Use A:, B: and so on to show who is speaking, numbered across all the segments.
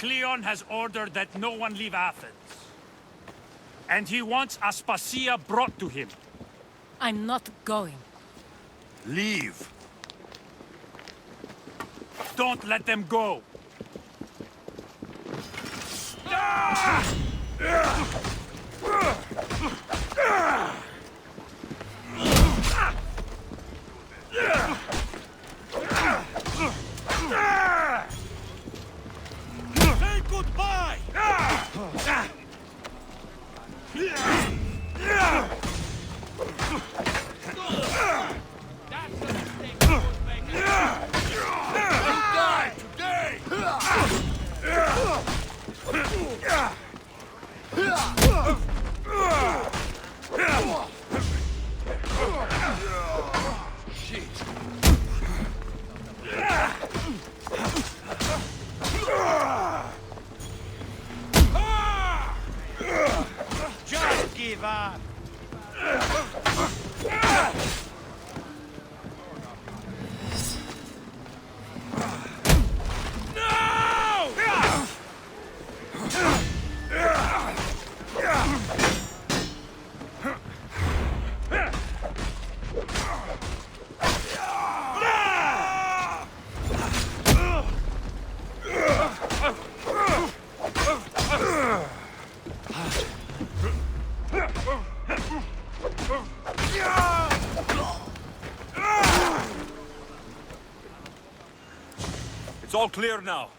A: Cleon has ordered that no one leave Athens. And he wants Aspasia brought to him.
B: I'm not going.
A: Leave. Don't let them go. Say goodbye! Just give up! It's all clear now.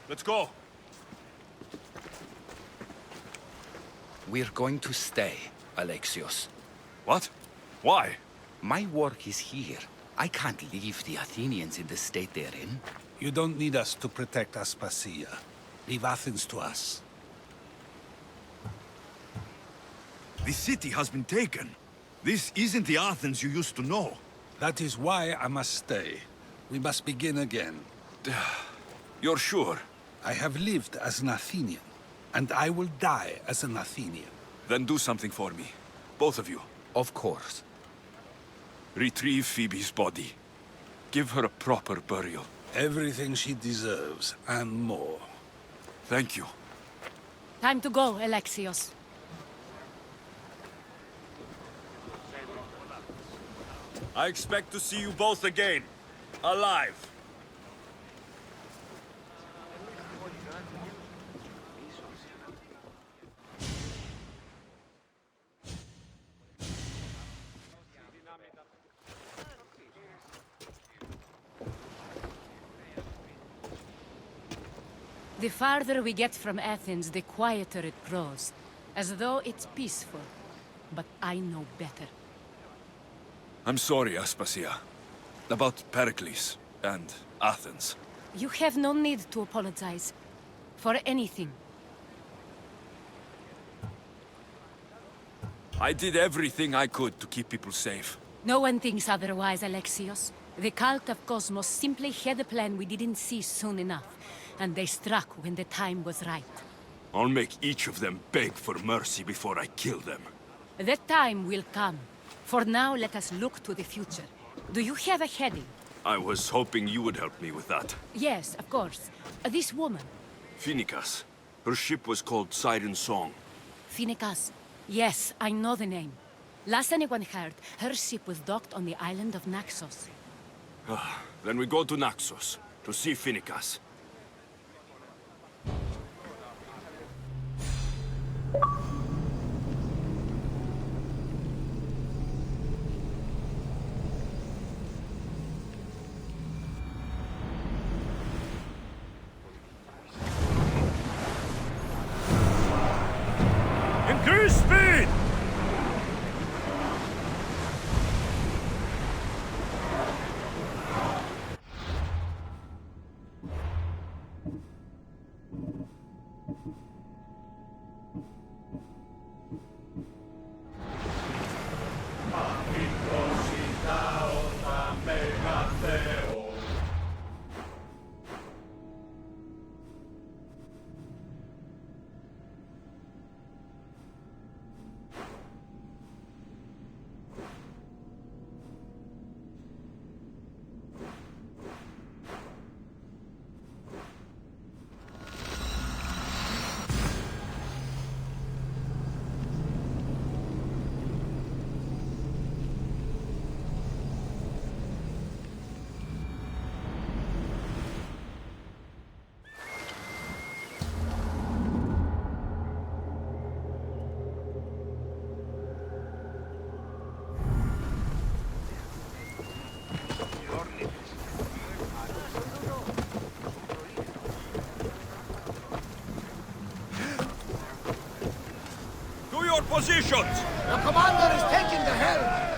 A: Let's go.
C: We're going to stay, Alexios.
A: What? Why?
C: My work is here. I can't leave the Athenians in the state they're in.
D: You don't need us to protect Aspasia. Leave Athens to us.
E: The city has been taken. This isn't the Athens you used to know.
D: That is why I must stay. We must begin again.
E: You're sure?
D: I have lived as an Athenian, and I will die as an Athenian.
E: Then do something for me. Both of you.
C: Of course.
E: Retrieve Phoebe's body. Give her a proper burial.
D: Everything she deserves, and more.
E: Thank you.
B: Time to go, Alexios.
A: I expect to see you both again. Alive.
B: The farther we get from Athens, the quieter it grows. As though it's peaceful. But I know better.
E: I'm sorry, Aspasia. About Pericles and Athens.
B: You have no need to apologize. For anything.
E: I did everything I could to keep people safe.
B: No one thinks otherwise, Alexios. The cult of Cosmos simply had a plan we didn't see soon enough. And they struck when the time was right.
E: I'll make each of them beg for mercy before I kill them.
B: That time will come. For now, let us look to the future. Do you have a heading?
E: I was hoping you would help me with that.
B: Yes, of course. This woman.
E: Phoenicas. Her ship was called Siren's Song.
B: Phoenicas. Yes, I know the name. Last anyone heard, her ship was docked on the island of Naxos.
E: Then we go to Naxos, to see Phoenicas.
A: Increase speed!
E: your positions!
F: The commander is taking the helm!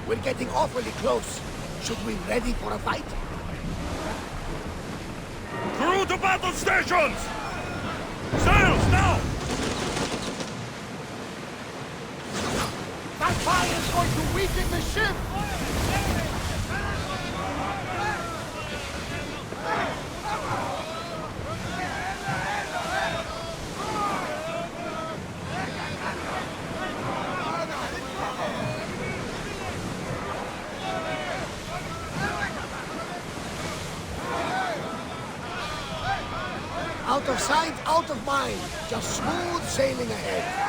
F: We're getting awfully close. Should we be ready for a fight?
E: Crew to battle stations! Sails now!
F: That fire is going to weaken the ship! Out of sight, out of mind. Just smooth sailing ahead.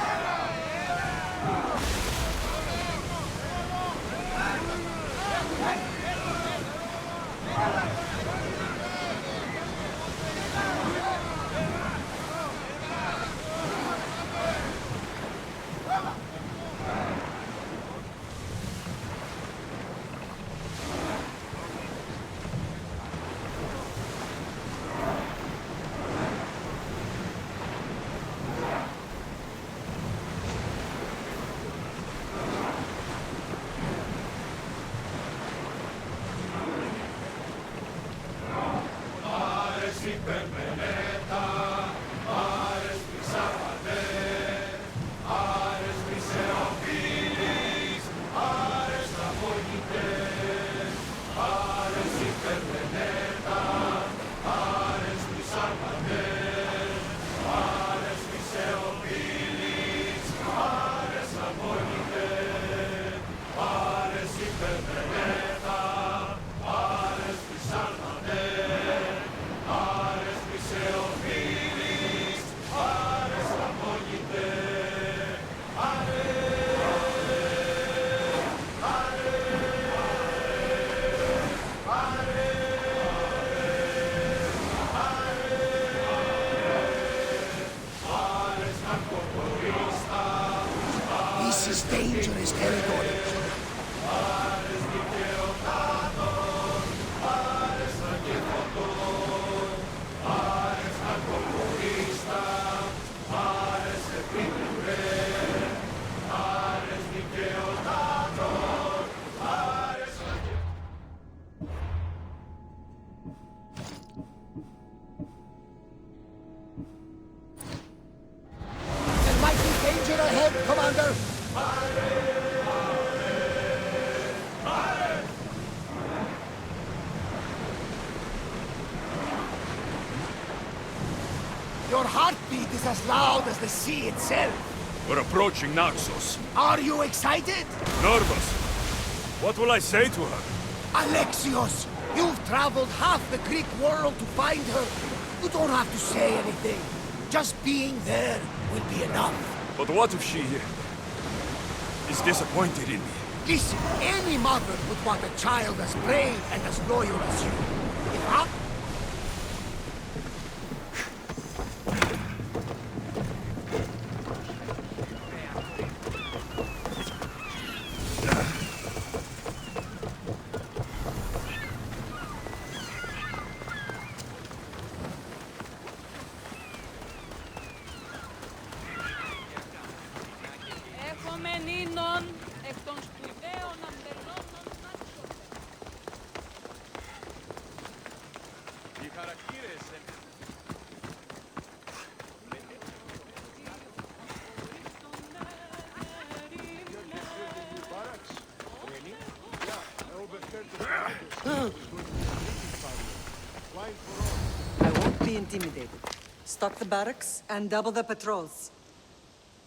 F: This is dangerous territory. There might be danger ahead, Commander! Your heartbeat is as loud as the sea itself.
E: We're approaching Naxos.
F: Are you excited?
E: Nervous. What will I say to her?
F: Alexios, you've traveled half the Greek world to find her. You don't have to say anything. Just being there will be enough.
E: But what if she is disappointed in me?
F: Listen, any mother would want a child as brave and as loyal as you. If I...
B: Έχουμε νήνων εκ των σπουδαίων αμπελώνων Naxos.
G: be intimidated. Stock the barracks and double the patrols.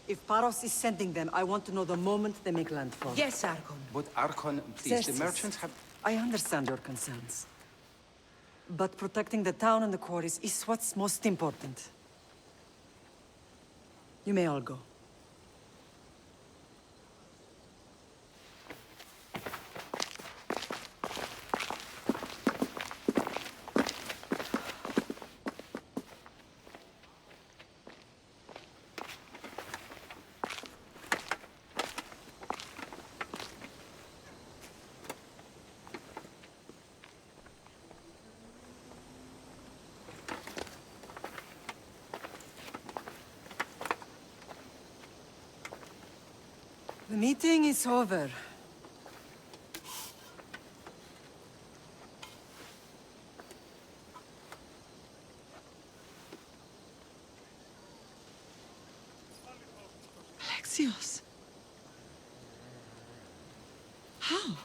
G: If Paros is sending them, I want to know the moment they make landfall.
B: Yes, Argon.
C: But Archon, please, the
G: Xerxes,
C: merchants have...
G: I understand your concerns. But protecting the town and the quarries is what's most important. You may all go. The meeting is over. Alexios. How?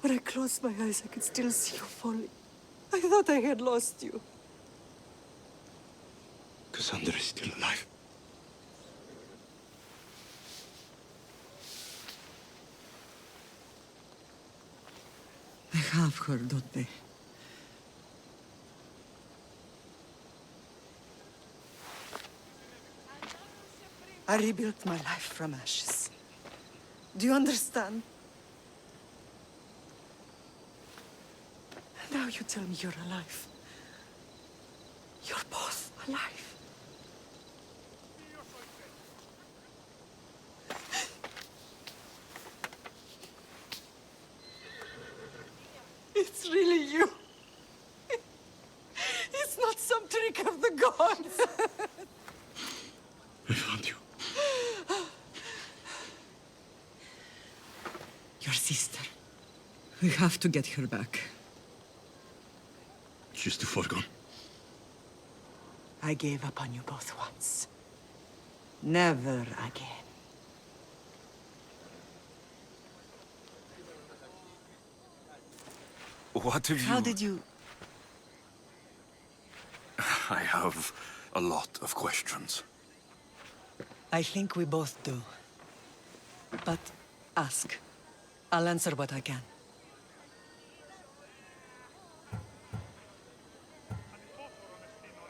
G: When I closed my eyes, I could still see you falling. I thought I had lost you.
E: Cassandra is still alive.
G: They have her, don't they? I rebuilt my life from ashes. Do you understand? Now you tell me you're alive. You're both alive. It's really you. It's not some trick of the gods.
E: I found you.
G: Your sister. We have to get her back.
E: She's too far gone.
G: I gave up on you both once. Never again.
E: What have you...
G: How did you...
E: I have a lot of questions.
G: I think we both do. But ask. I'll answer what I can.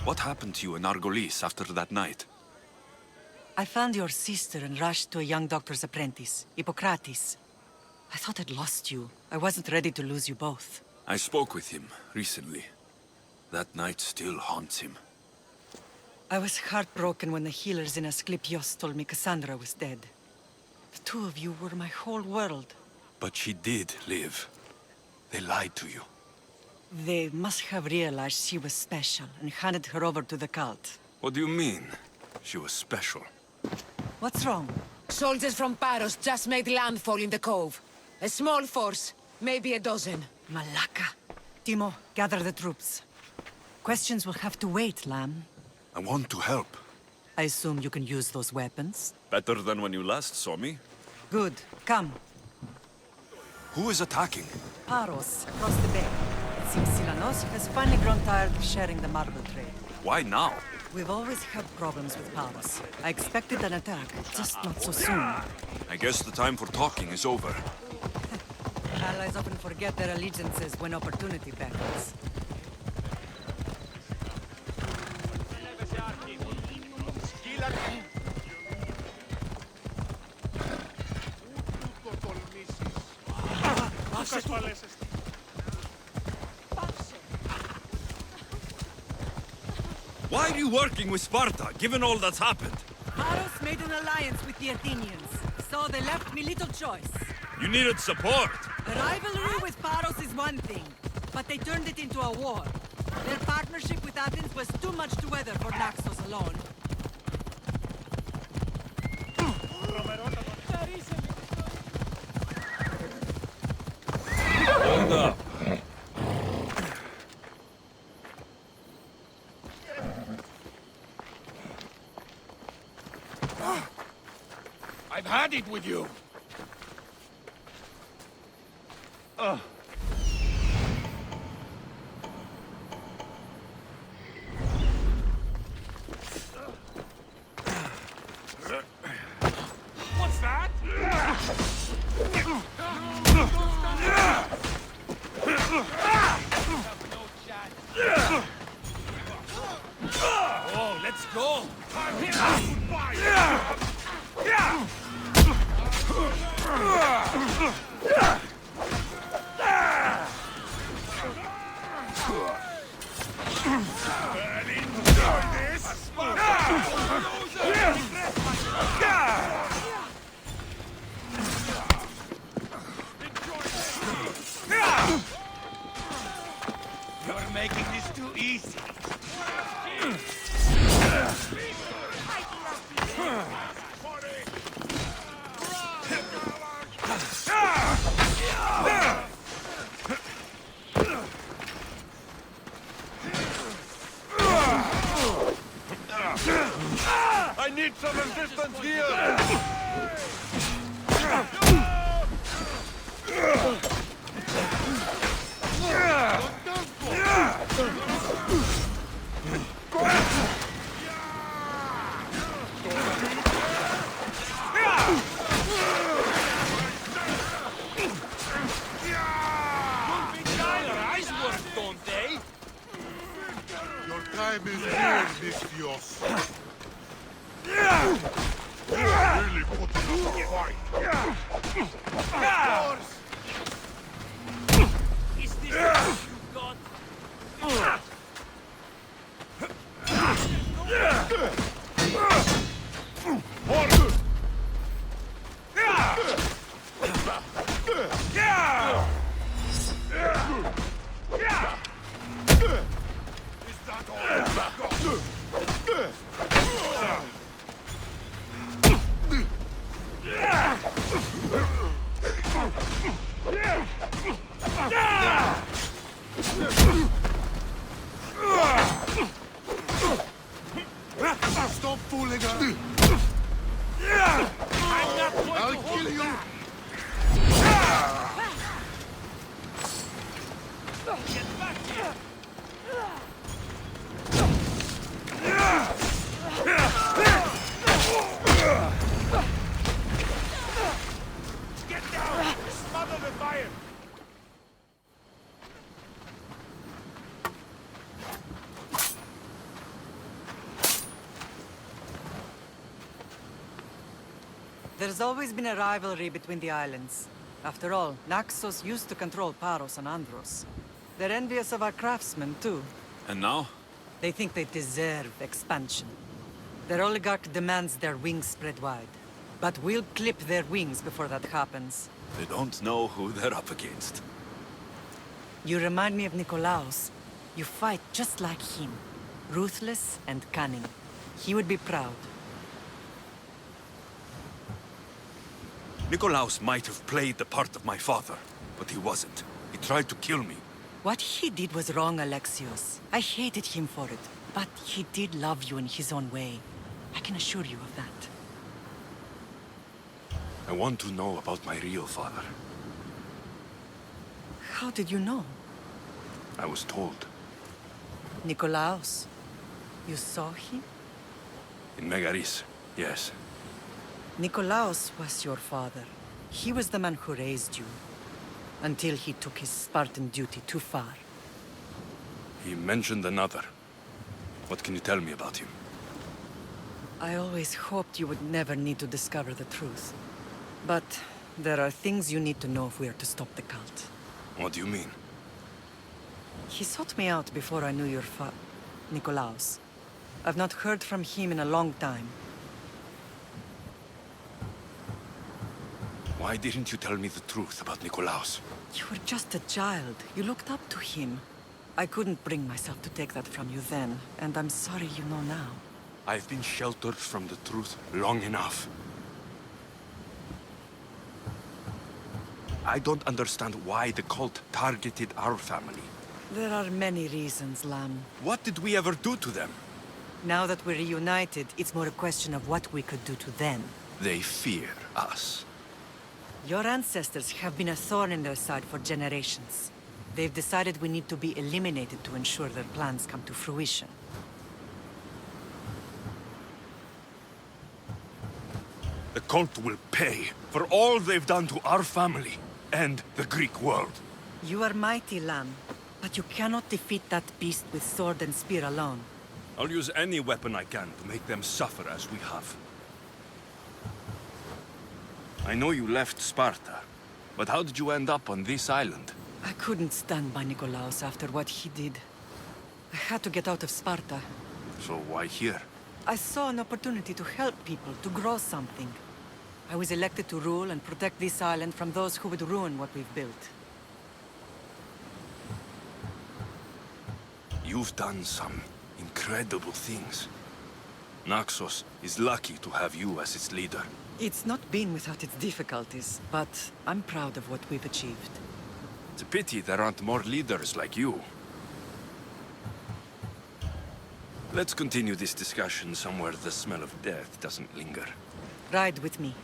E: What happened to you in Argolis after that night?
G: I found your sister and rushed to a young doctor's apprentice, Hippocrates. I thought I'd lost you. I wasn't ready to lose you both.
E: I spoke with him recently. That night still haunts him.
G: I was heartbroken when the healers in Asclepios told me Cassandra was dead. The two of you were my whole world.
E: But she did live. They lied to you.
G: They must have realized she was special and handed her over to the cult.
E: What do you mean? She was special.
G: What's wrong?
H: Soldiers from Paros just made landfall in the cove. A small force, maybe a dozen.
G: Malaka. Timo, gather the troops. Questions will have to wait, Lamb.
E: I want to help.
G: I assume you can use those weapons?
E: Better than when you last saw me.
G: Good. Come.
E: Who is attacking?
G: Paros, across the bay. It seems Silanos has finally grown tired of sharing the marble trade.
E: Why now?
G: We've always had problems with Paros. I expected an attack, just not so soon.
E: I guess the time for talking is over.
G: Allies often forget their allegiances when opportunity beckons.
E: Why are you working with Sparta, given all that's happened?
G: Paros made an alliance with the Athenians, so they left me little choice.
E: You needed support.
G: The rivalry with Paros is one thing, but they turned it into a war. Their partnership with Athens was too much to weather for Naxos alone.
E: Hold up.
A: I've had it with you.
E: go!
C: You're making this too easy.
E: I need some resistance here!
I: Your time is near, Nistios. You're really putting up a fight.
A: Is this what you got?
I: Stop fooling her!
A: I'm not going
I: I'll
A: to hold
I: kill you!
A: back. Get back here! Get down! Smother the fire!
G: There's always been a rivalry between the islands. After all, Naxos used to control Paros and Andros. They're envious of our craftsmen, too.
E: And now?
G: They think they deserve expansion. Their oligarch demands their wings spread wide. But we'll clip their wings before that happens.
E: They don't know who they're up against.
G: You remind me of Nikolaos. You fight just like him. Ruthless and cunning. He would be proud.
E: Nikolaos might have played the part of my father, but he wasn't. He tried to kill me.
G: What he did was wrong, Alexios. I hated him for it. But he did love you in his own way. I can assure you of that.
E: I want to know about my real father.
G: How did you know?
E: I was told.
G: Nikolaos. You saw him?
E: In Megaris, yes.
G: Nikolaos was your father. He was the man who raised you. Until he took his Spartan duty too far.
E: He mentioned another. What can you tell me about him?
G: I always hoped you would never need to discover the truth. But there are things you need to know if we are to stop the cult.
E: What do you mean?
G: He sought me out before I knew your Nikolaos. I've not heard from him in a long time.
E: Why didn't you tell me the truth about Nikolaos?
G: You were just a child. You looked up to him. I couldn't bring myself to take that from you then, and I'm sorry you know now.
E: I've been sheltered from the truth long enough. I don't understand why the cult targeted our family.
G: There are many reasons, Lamb.
E: What did we ever do to them?
G: Now that we're reunited, it's more a question of what we could do to them.
E: They fear us.
G: Your ancestors have been a thorn in their side for generations. They've decided we need to be eliminated to ensure their plans come to fruition.
E: The cult will pay for all they've done to our family and the Greek world.
G: You are mighty, Lamb, but you cannot defeat that beast with sword and spear alone.
E: I'll use any weapon I can to make them suffer as we have. I know you left Sparta, but how did you end up on this island?
G: I couldn't stand by Nikolaos after what he did. I had to get out of Sparta.
E: So why here?
G: I saw an opportunity to help people, to grow something. I was elected to rule and protect this island from those who would ruin what we've built.
E: You've done some incredible things. Naxos is lucky to have you as its leader.
G: It's not been without its difficulties, but I'm proud of what we've achieved.
E: It's a pity there aren't more leaders like you. Let's continue this discussion somewhere the smell of death doesn't linger.
G: Ride with me.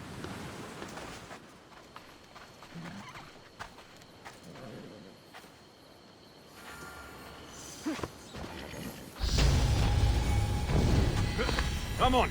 E: Come on!